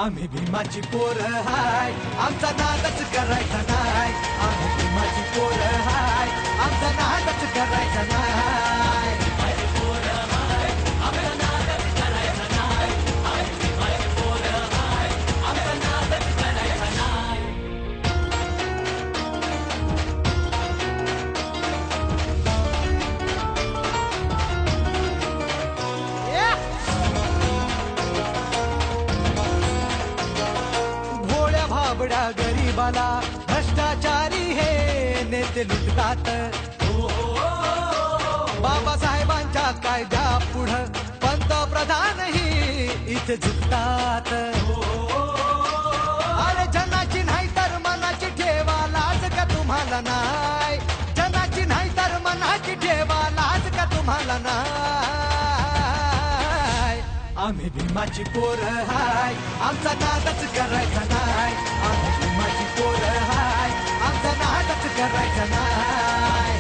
आम्ही भीमाची पोरं हाय, आमचा नादच करायचा नाय. आम्ही भीमाची पोरं हाय, आमचा नादच करायचा नाय. भोळ्या भाबड्या गरीबाला भ्रष्टाचारी हे नेते लुटतात. बाबासाहेबांच्या कायद्या पुढं पंतप्रधानही इथे झुकतात. अरे जनाची नाही तर मनाची ठेवा लाज का तुम्हाला नाही. जनाची नाही तर मनाची ठेवा लाज का तुम्हाला नाही. आम्ही भीमाची पोरं हाय, आमचा नादच करायचा नाय. आम्ही भीमाची पोरं हाय, आमचा नादच करायचा नाय.